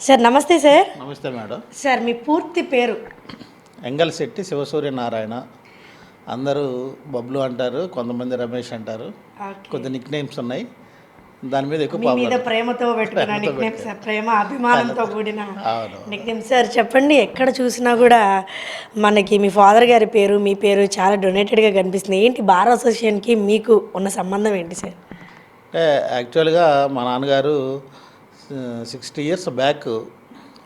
Sir నమస్తే sir. నమస్తే madam. Sir మీ పూర్తి పేరు? ఎంగల్శెట్టి శివసూర్యనారాయణ. అందరూ బబ్లు అంటారు, కొంతమంది రమేష్ అంటారు. కొద్ది నిక్ నేమ్స్ ఉన్నాయి, దాని మీద ఎక్కువ మీ మీద ప్రేమతో పెట్టుకున్న నిక్ నేమ్స్, ప్రేమ అభిమానంతో కూడిన నిక్ నేమ్స్. సార్ చెప్పండి, ఎక్కడ చూసినా కూడా మనకి మీ ఫాదర్ గారి పేరు, మీ పేరు చాలా డొనేటెడ్గా కనిపిస్తుంది. ఏంటి బార్ అసోసియేషన్కి మీకు ఉన్న సంబంధం ఏంటి సార్? అంటే యాక్చువల్గా మా నాన్నగారు 60 years బ్యాక్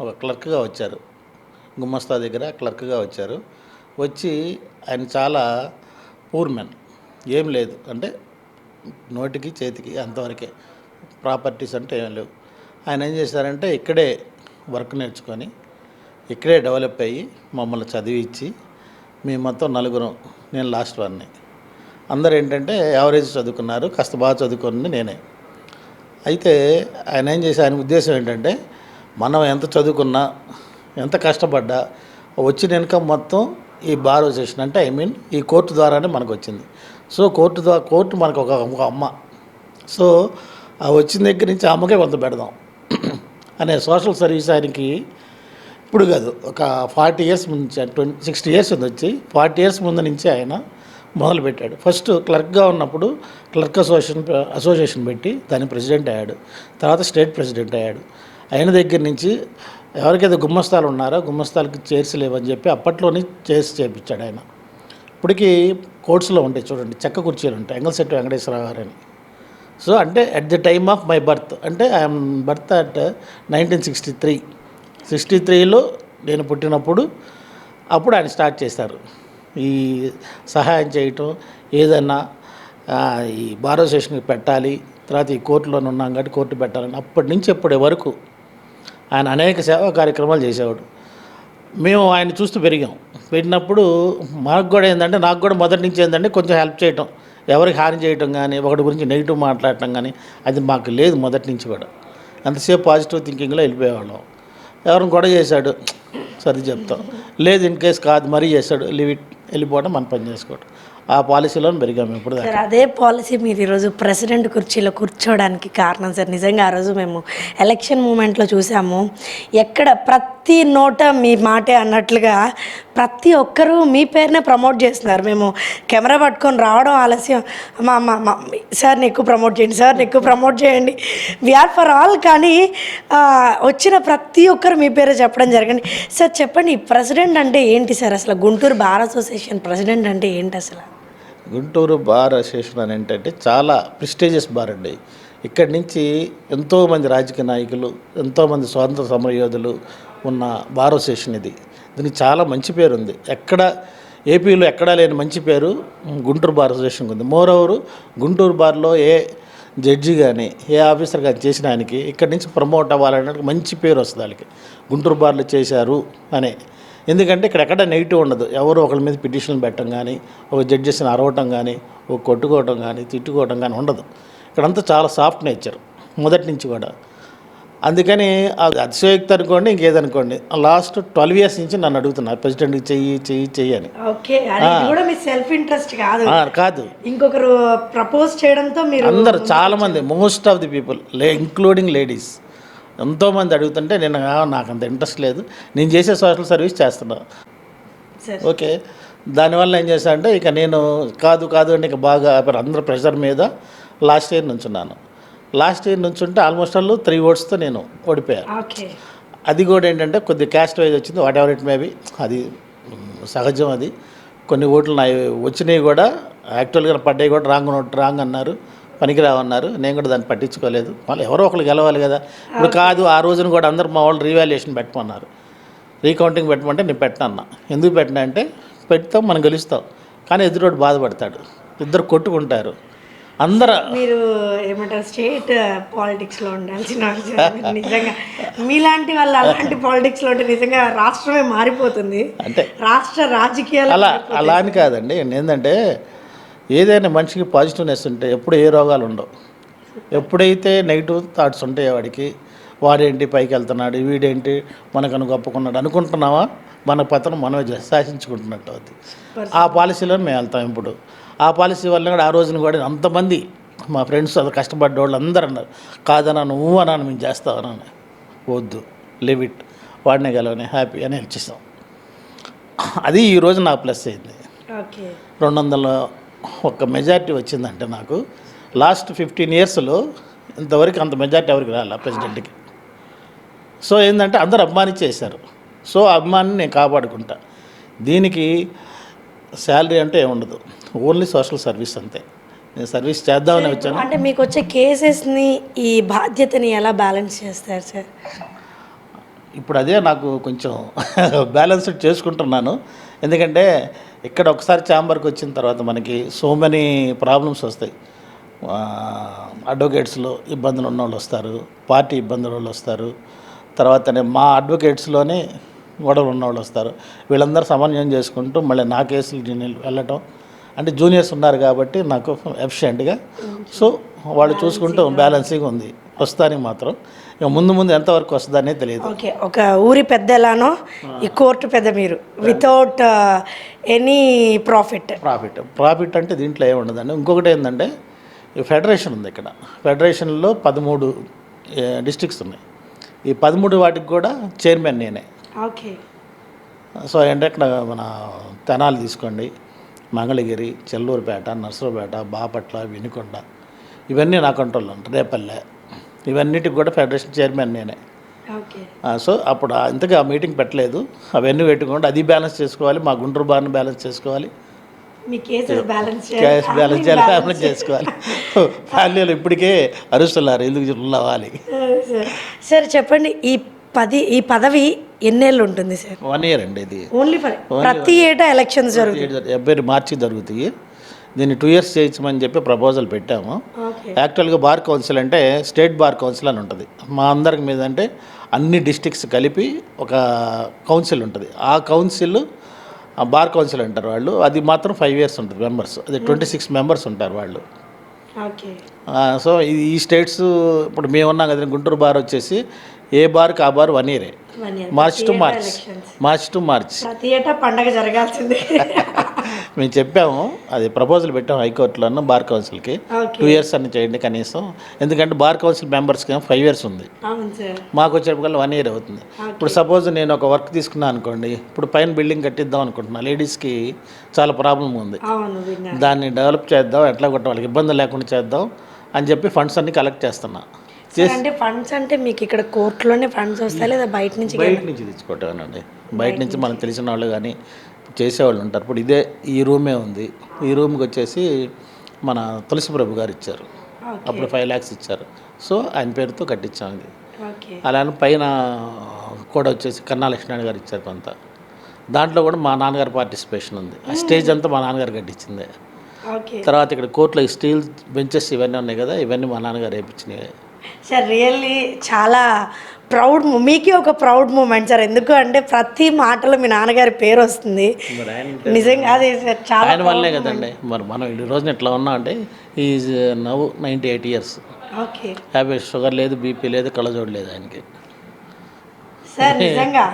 ఒక క్లర్క్గా వచ్చారు, గుమ్మస్తా దగ్గర క్లర్క్గా వచ్చారు. వచ్చి ఆయన చాలా పూర్ మెన్, ఏం లేదు అంటే నోటికి చేతికి అంతవరకే, ప్రాపర్టీస్ అంటే ఏం లేవు. ఆయన ఏం చేశారంటే ఇక్కడే వర్క్ నేర్చుకొని ఇక్కడే డెవలప్ అయ్యి మమ్మల్ని చదివించి మేము మొత్తం నలుగురం, నేను లాస్ట్ వన్ని, అందరూ ఏంటంటే యావరేజ్ చదువుకున్నారు, కాస్త బాగా చదువుకుని నేనే. అయితే ఆయన ఏం చేసి, ఆయన ఉద్దేశం ఏంటంటే మనం ఎంత చదువుకున్నా ఎంత కష్టపడ్డా వచ్చిన ఇన్కమ్ మొత్తం ఈ బార్ అసోసియేషన్ అంటే ఈ కోర్టు ద్వారానే మనకు వచ్చింది. సో కోర్టు మనకు ఒక అమ్మ. సో ఆ వచ్చిన దగ్గర నుంచి అమ్మకే కొంత పెడదాం అనే సోషల్ సర్వీస్ ఆయనకి ఇప్పుడు కాదు, ఒక 40 years నుంచి, 60 years ఉంది వచ్చి, 40 years ముందు నుంచి ఆయన మొదలుపెట్టాడు. ఫస్ట్ క్లర్క్గా ఉన్నప్పుడు క్లర్క్ అసోసియేషన్ పెట్టి దాని ప్రెసిడెంట్ అయ్యాడు. తర్వాత స్టేట్ ప్రెసిడెంట్ అయ్యాడు. అయిన దగ్గర నుంచి ఎవరికైతే గుమ్మస్తాలు ఉన్నారో గుమ్మస్తాలకి చైర్స్ లేవని చెప్పి అప్పట్లోనే చైర్స్ చేయించాడు ఆయన. ఇప్పటికీ కోర్ట్స్లో ఉంటాయి చూడండి, చెక్క కుర్చీలు ఉంటాయి, ఎంగల్శెట్టి వెంకటేశ్వర గారు అని. సో అంటే at the time of my birth, అంటే ఐఎమ్ బర్త్ అట్ 1963లో నేను పుట్టినప్పుడు అప్పుడు ఆయన స్టార్ట్ చేశారు ఈ సహాయం చేయటం. ఏదన్నా ఈ బార్ అసోసియేషన్కి పెట్టాలి, తర్వాత ఈ కోర్టులోనే ఉన్నాం కాబట్టి కోర్టు పెట్టాలని అప్పటి నుంచి ఎప్పటి వరకు ఆయన అనేక సేవా కార్యక్రమాలు చేసేవాడు. మేము ఆయన చూస్తూ పెరిగినప్పుడు మాకు కూడా ఏంటంటే, నాకు కూడా మొదటి నుంచి ఏంటంటే కొంచెం హెల్ప్ చేయటం, ఎవరికి హాని చేయటం కానీ ఒకటి గురించి నెగిటివ్ మాట్లాడటం కానీ అది మాకు లేదు మొదటి నుంచి కూడా. అంతసేపు పాజిటివ్ థింకింగ్లో వెళ్ళిపోయేవాళ్ళం. ఎవరిని గొడవ చేశాడు సరి చెప్తాం, లేదు ఇన్ కేసు కాదు మరీ చేశాడు, లీవ్ ఇట్, వెళ్ళిపోవడం, మన పని చేసుకోవడం. ఆ పాలసీలో పెరిగాము ఇప్పుడు. సార్ అదే పాలసీ మీరు ఈరోజు ప్రెసిడెంట్ కుర్చీలో కూర్చోవడానికి కారణం సార్. నిజంగా ఆ రోజు మేము ఎలక్షన్ మూమెంట్లో చూసాము, ఎక్కడ ప్రతి నోట మీ మాటే అన్నట్లుగా ప్రతి ఒక్కరూ మీ పేరునే ప్రమోట్ చేస్తున్నారు. మేము కెమెరా పట్టుకొని రావడం ఆలస్యం, మా సార్ని ఎక్కువ ప్రమోట్ చేయండి, సార్ని ఎక్కువ ప్రమోట్ చేయండి, వీఆర్ ఫర్ ఆల్. కానీ వచ్చిన ప్రతి ఒక్కరు మీ పేరే చెప్పడం జరిగింది. సార్ చెప్పండి, ప్రెసిడెంట్ అంటే ఏంటి సార్? అసలు గుంటూరు బార్ అసోసియేషన్ ప్రెసిడెంట్ అంటే ఏంటి అసలు? గుంటూరు బార్ అసోసియేషన్ అని ఏంటంటే చాలా ప్రెస్టీజియస్ బార్ అండి. ఇక్కడి నుంచి ఎంతోమంది రాజకీయ నాయకులు, ఎంతోమంది స్వాతంత్ర సమరయోధులు ఉన్న బార్ అసోసియేషన్ ఇది. దీనికి చాలా మంచి పేరు ఉంది. ఏపీలో ఎక్కడా లేని మంచి పేరు గుంటూరు బార్ అసోసియేషన్కి ఉంది. మోరోవరు గుంటూరు బార్లో ఏ జడ్జి కానీ ఏ ఆఫీసర్ కానీ చేసిన ఆయనకి ఇక్కడి నుంచి ప్రమోట్ అవ్వాలనే మంచి పేరు వస్తుంది వాళ్ళకి, గుంటూరు బార్లో చేశారు అనే. ఎందుకంటే ఇక్కడ ఎక్కడ నెగిటివ్ ఉండదు. ఎవరు ఒకరి మీద పిటిషన్లు పెట్టడం కానీ, ఒక జడ్జెస్ని అరవటం కానీ, ఒక కొట్టుకోవటం కానీ, తిట్టుకోవటం కానీ ఉండదు. ఇక్కడంతా చాలా సాఫ్ట్ నేచర్ మొదటి నుంచి కూడా. అందుకని అది అతిశయోక్తి అనుకోండి, ఇంకేదనుకోండి, లాస్ట్ 12 years నుంచి నన్ను అడుగుతున్నారు ప్రెసిడెంట్కి చెయ్యి అని. సెల్ఫ్ ఇంట్రెస్ట్ కాదు, ఇంకొకరు ప్రపోజ్ చేయడంతో మీరు అందరూ చాలామంది, most of the people including ladies ఎంతోమంది అడుగుతుంటే నేను నాకు అంత ఇంట్రెస్ట్ లేదు, నేను చేసే సోషల్ సర్వీస్ చేస్తున్నా. ఓకే, దానివల్ల ఏం చేశానంటే ఇక నేను కాదు అంటే ఇక బాగా అందరూ ప్రెషర్ మీద లాస్ట్ ఇయర్ నుంచున్నాను. లాస్ట్ ఇయర్ నుంచుంటే ఆల్మోస్ట్ ఆల్ 3 votes నేను ఓడిపోయాను. అది కూడా ఏంటంటే కొద్ది క్యాస్ట్ వైజ్ వచ్చింది, వాట్ ఎవర్ ఇట్ మేబీ, అది సహజం. అది కొన్ని ఓట్లు వచ్చినాయి కూడా, యాక్చువల్గా పడ్డాయి కూడా రాంగ్ అన్నారు, పనికిరావన్నారు. నేను కూడా దాన్ని పట్టించుకోలేదు. మళ్ళీ ఎవరో ఒకరు గెలవాలి కదా. ఇప్పుడు కాదు, ఆ రోజున కూడా అందరూ మా వాళ్ళు రీవాల్యుయేషన్ పెట్టమన్నారు, రీకౌంటింగ్ పెట్టమంటే నేను పెట్టనన్నా. ఎందుకు పెట్టినా అంటే పెడతాం, మనం గెలుస్తాం, కానీ ఎదురోడు బాధపడతాడు, ఇద్దరు కొట్టుకుంటారు. మీరు ఏమంటారు, స్టేట్ పాలిటిక్స్లో ఉండాల్సిన నిజంగా మీలాంటి వాళ్ళు అలాంటి పాలిటిక్స్లో ఉంటే నిజంగా రాష్ట్రమే మారిపోతుంది. అంటే రాష్ట్ర రాజకీయాలు అలా అని కాదండి. ఏంటంటే ఏదైనా మనిషికి పాజిటివ్నెస్ ఉంటే ఎప్పుడు ఏ రోగాలు ఉండవు. ఎప్పుడైతే నెగిటివ్ థాట్స్ ఉంటాయో వాడేంటి పైకి వెళ్తున్నాడు, వీడేంటి మనకను గొప్పకున్నాడు అనుకుంటున్నావా, మన పతనం మనమే శాసించుకుంటున్నట్టు అవుతుంది. ఆ పాలసీలో మేము వెళ్తాం. ఇప్పుడు ఆ పాలసీ వల్ల కూడా ఆ రోజున కూడా అంతమంది మా ఫ్రెండ్స్ అది కష్టపడ్డ వాళ్ళు అందరూ అన్నారు, కాదన్నా నువ్వు అన్నాను మేము చేస్తావని. వద్దు, లివ్ ఇట్, వాడినే గెలవని హ్యాపీ అని ఇచ్చేసాం. అది ఈరోజు నా ప్లస్ అయింది. ఓకే 201 మెజార్టీ వచ్చిందంటే నాకు లాస్ట్ 15 ఇయర్స్లో ఇంతవరకు అంత మెజార్టీ ఎవరికి రాలే ప్రెసిడెంట్కి. సో ఏంటంటే అందరూ అభిమానించేశారు. సో అభిమానిని నేను కాపాడుకుంటా. దీనికి శాలరీ అంటే ఏముండదు, ఓన్లీ సోషల్ సర్వీస్ అంతే. నేను సర్వీస్ చేద్దామని వచ్చాను. అంటే మీకు వచ్చే కేసెస్ని ఈ బాధ్యతని ఎలా బ్యాలెన్స్ చేస్తారు సార్? ఇప్పుడు అదే నాకు కొంచెం బ్యాలెన్స్ చేసుకుంటున్నాను. ఎందుకంటే ఇక్కడ ఒకసారి ఛాంబర్కి వచ్చిన తర్వాత మనకి సో మెనీ ప్రాబ్లమ్స్ వస్తాయి. అడ్వకేట్స్లో ఇబ్బందులు ఉన్నవాళ్ళు వస్తారు, పార్టీ ఇబ్బందుల వాళ్ళు వస్తారు, తర్వాతనే మా అడ్వకేట్స్లోనే గొడవలు ఉన్నవాళ్ళు వస్తారు. వీళ్ళందరూ సమన్వయం చేసుకుంటూ మళ్ళీ నా కేసులు నేను వెళ్ళటం అంటే జూనియర్స్ ఉన్నారు కాబట్టి నాకు ఎఫిషియెంట్గా, సో వాళ్ళు చూసుకుంటూ బ్యాలెన్సింగ్ ఉంది. ప్రస్తుతానికి మాత్రం ఇక ముందు ముందు ఎంతవరకు వస్తుందనే తెలియదు. ఓకే, ఒక ఊరి పెద్ద ఎలానో ఈ కోర్టు పెద్ద మీరు వితౌట్ ఎనీ ప్రాఫిట్ అంటే దీంట్లో ఏమి ఉండదండి. ఇంకొకటి ఏంటంటే ఈ ఫెడరేషన్ ఉంది. ఇక్కడ ఫెడరేషన్లో 13 డిస్ట్రిక్ట్స్ ఉన్నాయి. ఈ 13 వాటికి కూడా చైర్మన్ నేనే. ఓకే. సో అంటే ఇక్కడ మన తెనాలి తీసుకోండి, మంగళగిరి, చెల్లూరుపేట, నర్సరావుపేట, బాపట్ల, వినుకొండ, ఇవన్నీ నా కంట్రోల్లో ఉంటాయి. రేపల్లె, ఇవన్నిటికి కూడా ఫెడరేషన్ చైర్మన్ నేనే. ఓకే. సో అప్పుడు ఇంతగా మీటింగ్ పెట్టలేదు. అవన్నీ పెట్టుకోండి, అది బ్యాలెన్స్ చేసుకోవాలి, మా గుంటూరు బార్ని బ్యాలెన్స్ చేసుకోవాలి, మీ కేసెస్ బ్యాలెన్స్ బ్యాలెన్స్ చేసుకోవాలి. ఫ్యామిలీలో ఇప్పటికే అరుస్తున్నారు ఎందుకు అవ్వాలి. సార్ చెప్పండి, ఈ పదవి ఎన్నేళ్ళు ఉంటుంది సార్? 1 year అండి. ఇది ఓన్లీ ప్రతి ఏటా ఎలక్షన్స్ జరుగుతాయి. ఎవ్రీ మార్చి జరుగుతాయి. దీన్ని 2 years చేయించమని చెప్పి ప్రపోజల్ పెట్టాము. యాక్చువల్గా బార్ కౌన్సిల్ అంటే స్టేట్ బార్ కౌన్సిల్ అని ఉంటుంది. మా అందరికి మీద అంటే అన్ని డిస్ట్రిక్ట్స్ కలిపి ఒక కౌన్సిల్ ఉంటుంది. ఆ కౌన్సిల్ బార్ కౌన్సిల్ అంటారు వాళ్ళు. అది మాత్రం 5 years ఉంటుంది మెంబర్స్. అది 26 members ఉంటారు వాళ్ళు. ఓకే. సో ఈ స్టేట్స్ ఇప్పుడు మేము ఉన్నాం కదా, గుంటూరు బార్ వచ్చేసి ఏ బార్కి ఆ bar 1 year, March to March ప్రతి ఏటా పండగ జరగాల్సిందే. మేము చెప్పాము, అది ప్రపోజల్ పెట్టాము హైకోర్టులోనూ బార్ కౌన్సిల్కి 2 years అని చేయండి కనీసం. ఎందుకంటే బార్ కౌన్సిల్ మెంబర్స్కి 5 years ఉంది, మాకు వచ్చేటప్పటికల్లా 1 year అవుతుంది. ఇప్పుడు సపోజ్ నేను ఒక వర్క్ తీసుకున్నాను అనుకోండి, ఇప్పుడు పైన బిల్డింగ్ కట్టిద్దాం అనుకుంటున్నా, లేడీస్కి చాలా ప్రాబ్లం ఉంది, దాన్ని డెవలప్ చేద్దాం, ఎట్లా కొట్ట వాళ్ళకి ఇబ్బంది లేకుండా చేద్దాం అని చెప్పి ఫండ్స్ అన్ని కలెక్ట్ చేస్తున్నా. అంటే ఫండ్స్ అంటే మీకు ఇక్కడ కోర్టులోనే ఫండ్స్ వస్తాయి లేదా బయట నుంచి తెచ్చుకోవటమేనండి. బయట నుంచి మనకు తెలిసిన వాళ్ళు కానీ చేసేవాళ్ళు ఉంటారు. ఇప్పుడు ఇదే ఈ రూమే ఉంది. ఈ రూమ్కి వచ్చేసి మన తులసి ప్రభు గారు ఇచ్చారు, అప్పుడు 5 lakhs ఇచ్చారు. సో ఆయన పేరుతో కట్టించాం ఇది. అలానే పైన కూడా వచ్చేసి కన్నా లక్ష్మీనారాయణ గారు ఇచ్చారు కొంత. దాంట్లో కూడా మా నాన్నగారు పార్టిసిపేషన్ ఉంది. ఆ స్టేజ్ అంతా మా నాన్నగారు కట్టించిందే. తర్వాత ఇక్కడ కోర్టులో స్టీల్ బెంచెస్ ఇవన్నీ ఉన్నాయి కదా, ఇవన్నీ మా నాన్నగారు వేయించినవి. సార్ రియల్లీ చాలా మీకే ఒక ప్రౌడ్ మూమెంట్ సార్. ఎందుకు అంటే ప్రతి మాటలో మీ నాన్నగారి పేరు వస్తుంది. నిజంగా అదే సార్, చాలా ఆయన వల్లే కదండి మరి మనం ఈ రోజున ఎట్లా ఉన్నాం అంటే is now 98 years. Okay. Happy, sugar లేదు, బీపీ లేదు, కళ్ళజోడు లేదు ఆయనకి. సార్ నిజంగా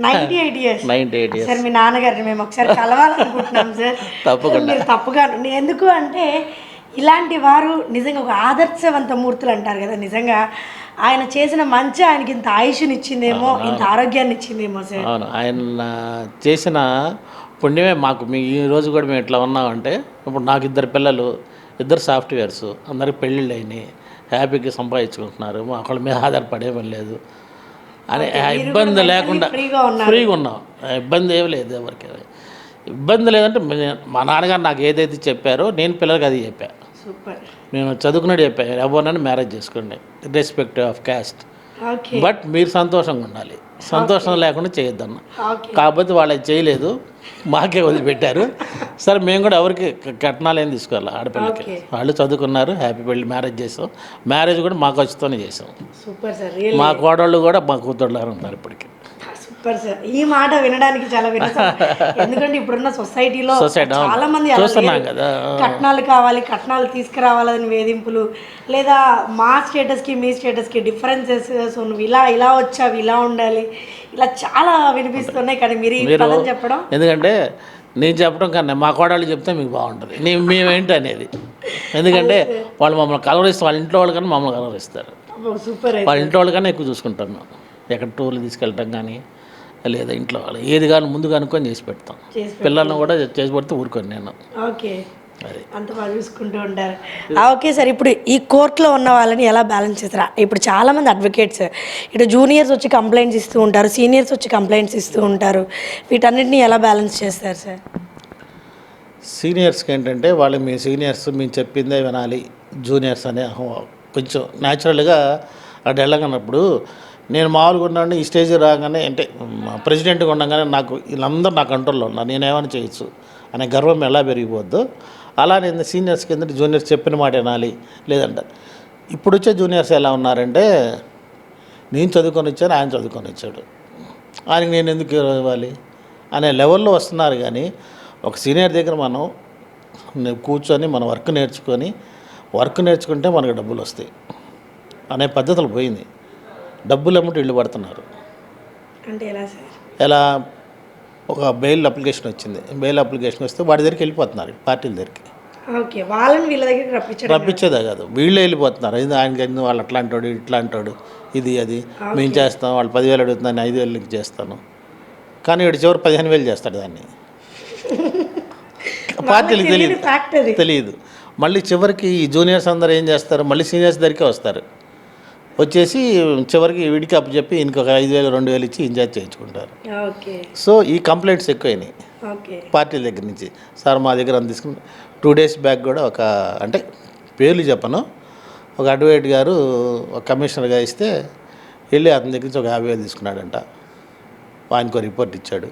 98 years సార్ మీ నాన్నగారిని మేము ఒకసారి కలవాలనుకుంటున్నాం సార్. తప్పకుండా. తప్పుగా ఎందుకు అంటే ఇలాంటి వారు నిజంగా ఒక ఆదర్శవంత మూర్తులు అంటారు కదా. నిజంగా ఆయన చేసిన మంచి ఆయనకి ఇంత ఆయుష్ని ఇచ్చిందేమో, ఇంత ఆరోగ్యాన్ని ఇచ్చిందేమో సార్. అవును, ఆయన చేసిన పుణ్యమే మాకు. ఈ రోజు కూడా మేము ఎట్లా ఉన్నామంటే, ఇప్పుడు నాకు 2 పిల్లలు, 2 సాఫ్ట్వేర్స్, అందరికి పెళ్ళిళ్ళు అయినాయి, హ్యాపీగా సంపాదించుకుంటున్నారు, మా ఒకళ్ళ మీద ఆధారపడేమని లేదు అని ఇబ్బంది లేకుండా ఫ్రీగా ఉన్నాం. ఇబ్బంది ఏమి లేదు, ఎవరికి ఇబ్బంది లేదంటే మా నాన్నగారు నాకు ఏదైతే చెప్పారో నేను పిల్లలకి అది చెప్పాను. నేను చదువుకున్నాడు చెప్పాను, ఎవరినైనా మ్యారేజ్ చేసుకోండి ఇర్రెస్పెక్టివ్ ఆఫ్ క్యాస్ట్, బట్ మీరు సంతోషంగా ఉండాలి, సంతోషం లేకుండా చేయొద్దన్న. కాకపోతే వాళ్ళు అది చేయలేదు, మాకే వదిలిపెట్టారు. సరే మేము కూడా ఎవరికి కట్నాలు ఏం తీసుకోవాలి, ఆడపిల్లకి వాళ్ళు చదువుకున్నారు, హ్యాపీ పెళ్ళి మ్యారేజ్ చేసాం. మ్యారేజ్ కూడా మా ఖర్చుతోనే చేసాం. మా కోడళ్ళు కూడా మా కూతుళ్ళారు ఉన్నారు ఇప్పటికి. సూపర్ సార్, ఈ మాట వినడానికి చాలా ఎందుకంటే ఇప్పుడున్న సొసైటీలో చాలా మంది కట్నాలు కావాలి, కట్నాలు తీసుకురావాలని వేధింపులు, లేదా మా స్టేటస్కి మీ స్టేటస్కి డిఫరెన్సెస్, సో నువ్వు ఇలా వచ్చావు, ఇలా ఉండాలి, ఇలా చాలా వినిపిస్తున్నాయి. కానీ మీరు చెప్పడం, ఎందుకంటే నేను చెప్పడం కన్నా మా కోడళ్ళు చెప్తే మీకు బాగుంటుంది, మేమేంటి అనేది. ఎందుకంటే వాళ్ళు మమ్మల్ని కలవరిస్తారు, వాళ్ళ ఇంట్లో వాళ్ళకన్నా మమ్మల్ని కలవరిస్తారు, సూపర్, వాళ్ళ ఇంట్లో వాళ్ళకన్నా ఎక్కువ చూసుకుంటాం మేము. ఎక్కడ టూర్లు తీసుకెళ్ళటం కానీ లేదా ఇంట్లో ఏది కానీ ముందుగా అనుకొని చేసి పెడతాం. పిల్లల్ని కూడా చేసి పెడితే ఊరుకోను నేను. ఓకే, అది అంత బాగా చూసుకుంటూ ఉంటారు. ఓకే సార్, ఇప్పుడు ఈ కోర్టులో ఉన్న వాళ్ళని ఎలా బ్యాలెన్స్ చేస్తారా? ఇప్పుడు చాలామంది అడ్వకేట్స్ ఇటు జూనియర్స్ వచ్చి కంప్లైంట్స్ ఇస్తూ ఉంటారు, సీనియర్స్ వచ్చి కంప్లైంట్స్ ఇస్తూ ఉంటారు. వీటన్నిటిని ఎలా బ్యాలెన్స్ చేస్తారు సార్? సీనియర్స్కి ఏంటంటే వాళ్ళు మీ సీనియర్స్ మేము చెప్పిందే వినాలి, జూనియర్స్ అనే కొంచెం న్యాచురల్గా అటు వెళ్ళగన్నప్పుడు నేను మామూలుగా ఉన్నాను. ఈ స్టేజ్ రాగానే అంటే ప్రెసిడెంట్గా ఉండగానే నాకు వీళ్ళందరూ నా కంట్రోల్లో ఉన్నారు, నేనేమైనా చేయొచ్చు అనే గర్వం ఎలా పెరిగిపోద్దో అలా నేను సీనియర్స్కి ఏంటంటే జూనియర్స్ చెప్పిన మాట వినాలి. లేదంటే ఇప్పుడు వచ్చే జూనియర్స్ ఎలా ఉన్నారంటే నేను చదువుకొని వచ్చాను, ఆయన చదువుకొని వచ్చాడు, ఆయనకి నేను ఎందుకు ఇవ్వాలి అనే లెవెల్లో వస్తున్నారు. కానీ ఒక సీనియర్ దగ్గర మనం కూర్చొని మన వర్క్ నేర్చుకుంటే మనకు డబ్బులు వస్తాయి అనే పద్ధతులు పోయింది. డబ్బులు అమ్మటి ఇల్లు పడుతున్నారు. అంటే ఎలా సార్? ఎలా ఒక బెయిల్ అప్లికేషన్ వచ్చింది, బెయిల్ అప్లికేషన్ వస్తే వాడి దగ్గరికి వెళ్ళిపోతున్నారు, పార్టీల దగ్గరికి. ఓకే, వాళ్ళని వీళ్ళ దగ్గర రప్పించేదే కాదు, వీళ్ళే వెళ్ళిపోతున్నారు. ఇది ఆయనకి వాళ్ళు అట్లా అంటాడు ఇట్లా అంటాడు, ఇది అది మేము చేస్తాం, వాళ్ళు 10,000 అడుగుతున్నాను 5,000 చేస్తాను, కానీ వీడు చివరి 15,000 చేస్తాడు. దాన్ని పార్టీలకు తెలియదు. మళ్ళీ చివరికి ఈ జూనియర్స్ అందరూ ఏం చేస్తారు, మళ్ళీ సీనియర్స్ దగ్గరికే వస్తారు. వచ్చేసి చివరికి వీడికి అప్పు చెప్పి ఇంకొక 5,000 2,000 ఇచ్చి ఇన్ఛార్జ్ చేయించుకుంటారు. సో ఈ కంప్లైంట్స్ ఎక్కువైనాయి పార్టీల దగ్గర నుంచి. సార్ మా దగ్గర అంత తీసుకుని 2 days బ్యాక్ కూడా ఒక అంటే పేర్లు చెప్పను, ఒక అడ్వకేట్ గారు ఒక కమిషనర్గా ఇస్తే వెళ్ళి అతని దగ్గర నుంచి ఒక 50,000 తీసుకున్నాడంట. ఆయనకు రిపోర్ట్ ఇచ్చాడు.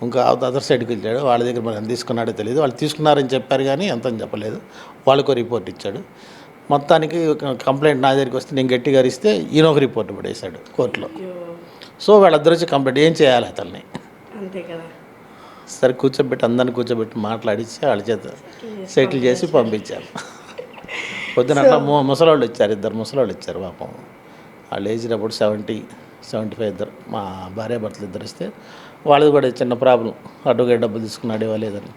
ఇంకా అదర్ సైడ్కి వెళ్ళాడు, వాళ్ళ దగ్గర మరి ఎంత తీసుకున్నాడో తెలియదు. వాళ్ళు తీసుకున్నారని చెప్పారు కానీ ఎంత అని చెప్పలేదు. వాళ్ళకు రిపోర్ట్ ఇచ్చాడు. మొత్తానికి కంప్లైంట్ నా దగ్గరికి వస్తే నేను గట్టిగా ఇస్తే ఈయన ఒక రిపోర్ట్ పడేశాడు కోర్టులో. సో వాళ్ళిద్దరు వచ్చి కంప్లైంట్ ఏం చేయాలి అతన్ని, అంతే కదా. సరే అందరిని కూర్చోబెట్టి మాట్లాడించి వాళ్ళ చేత సెటిల్ చేసి పంపించారు. పొద్దున అట్లా ముసలాళ్ళు వచ్చారు, 2 ముసలాళ్ళు వచ్చారు పాపం. వాళ్ళు ఏజినప్పుడు 70-75 ఇద్దరు, మా భార్యాభర్తలు ఇద్దరు ఇస్తే వాళ్ళది కూడా చిన్న ప్రాబ్లం, అడ్వకేట్ డబ్బులు తీసుకున్నాడు ఇవ్వలేదని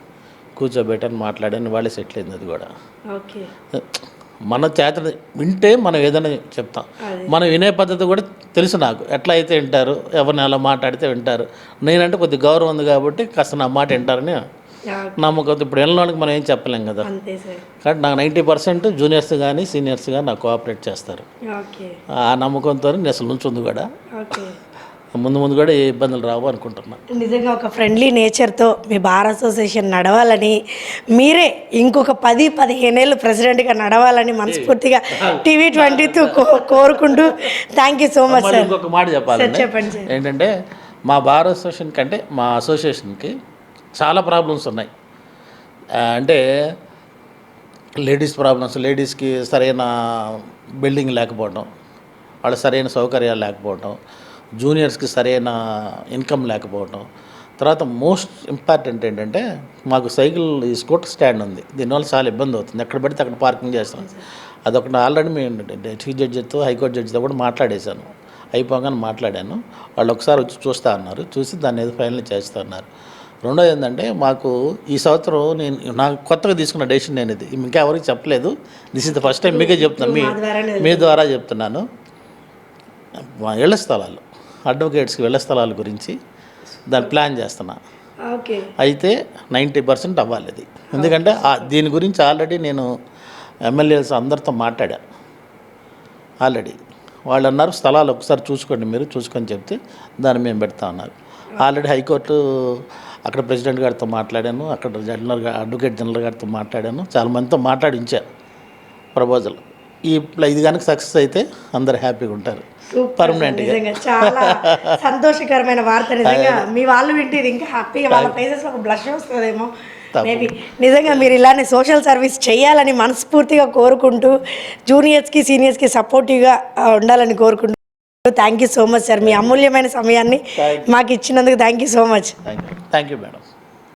కూర్చోబెట్టని మాట్లాడని వాళ్ళే సెటిల్ అయింది. అది కూడా మన చేత వింటే మనం ఏదైనా చెప్తాం. మనం వినే పద్ధతి కూడా తెలుసు నాకు, ఎట్లా అయితే వింటారు, ఎవరిని ఎలా మాట్లాడితే వింటారు. నేనంటే కొద్దిగా గౌరవం ఉంది కాబట్టి కాస్త నా మాట వింటారని నమ్మకం. ఇప్పుడు వెళ్ళడానికి మనం ఏం చెప్పలేం కదా. కాబట్టి నాకు 90% జూనియర్స్ కానీ సీనియర్స్ కానీ నాకు కోఆపరేట్ చేస్తారు. ఆ నమ్మకంతో నేను అసలు నుంచుంది కూడా ముందు కూడా ఏ ఇబ్బందులు రావు అనుకుంటున్నాను. నిజంగా ఒక ఫ్రెండ్లీ నేచర్తో మీ బార్ అసోసియేషన్ నడవాలని, మీరే ఇంకొక 10-15 ఏళ్ళు ప్రెసిడెంట్గా నడవాలని మనస్ఫూర్తిగా TV22 కోరుకుంటూ thank you so much sir. ఇంకొక మాట చెప్పాలి, చెప్పండి. ఏంటంటే మా బార్ అసోసియేషన్ కంటే మా అసోసియేషన్కి చాలా ప్రాబ్లమ్స్ ఉన్నాయి. అంటే లేడీస్కి సరైన బిల్డింగ్ లేకపోవడం, వాళ్ళ సరైన సౌకర్యాలు లేకపోవడం, జూనియర్స్కి సరైన ఇన్కమ్ లేకపోవడం. తర్వాత మోస్ట్ ఇంపార్టెంట్ ఏంటంటే మాకు ఈ స్కూటర్ స్టాండ్ ఉంది, దీనివల్ల చాలా ఇబ్బంది అవుతుంది. ఎక్కడ పడితే అక్కడ పార్కింగ్ చేస్తాం. అదొకటి ఆల్రెడీ మేము చీఫ్ జడ్జితో హైకోర్టు జడ్జితో కూడా మాట్లాడేశాను, అయిపోగానే మాట్లాడాను. వాళ్ళు ఒకసారి వచ్చి చూస్తా అన్నారు, చూసి దాన్ని ఏదో ఫైనల్ చేస్తా అన్నారు. రెండోది ఏంటంటే మాకు ఈ సంవత్సరం నాకు కొత్తగా తీసుకున్న డెసిషన్ నేను ఇది ఇంకా ఎవరికి చెప్పలేదు. This is the first time మీకే చెప్తున్నాను, మీ ద్వారా చెప్తున్నాను. ఇళ్ల స్థలాలు, అడ్వకేట్స్కి ఇళ్ల స్థలాల గురించి దాన్ని ప్లాన్ చేస్తున్నా. అయితే 90% అవ్వాలి అది. ఎందుకంటే దీని గురించి ఆల్రెడీ నేను ఎమ్మెల్యేస్ అందరితో మాట్లాడా ఆల్రెడీ. వాళ్ళు అన్నారు స్థలాలు ఒకసారి చూసుకోండి, మీరు చూసుకొని చెప్తే దాన్ని మేము పెడతా ఉన్నారు. ఆల్రెడీ హైకోర్టు అక్కడ ప్రెసిడెంట్ గారితో మాట్లాడాను, అక్కడ అడ్వకేట్ జనరల్ గారితో మాట్లాడాను, చాలా మందితో మాట్లాడించారు ప్రపోజల్. ఇది కనుక సక్సెస్ అయితే అందరు హ్యాపీగా ఉంటారు పర్మనెంట్గా. చాలా సంతోషకరమైన వార్త. నిజంగా మీ వాళ్ళు వింటే ఇది ఇంకా హ్యాపీగా వాళ్ళ ఫేసెస్లో ఒక బ్లష్ వస్తుందేమో మేబీ. నిజంగా మీరు ఇలానే సోషల్ సర్వీస్ చేయాలని మనస్ఫూర్తిగా కోరుకుంటూ జూనియర్స్కి సీనియర్స్కి సపోర్టివ్గా ఉండాలని కోరుకుంటూ thank you so much sir. మీ అమూల్యమైన సమయాన్ని మాకు ఇచ్చినందుకు thank you so much. Thank you madam.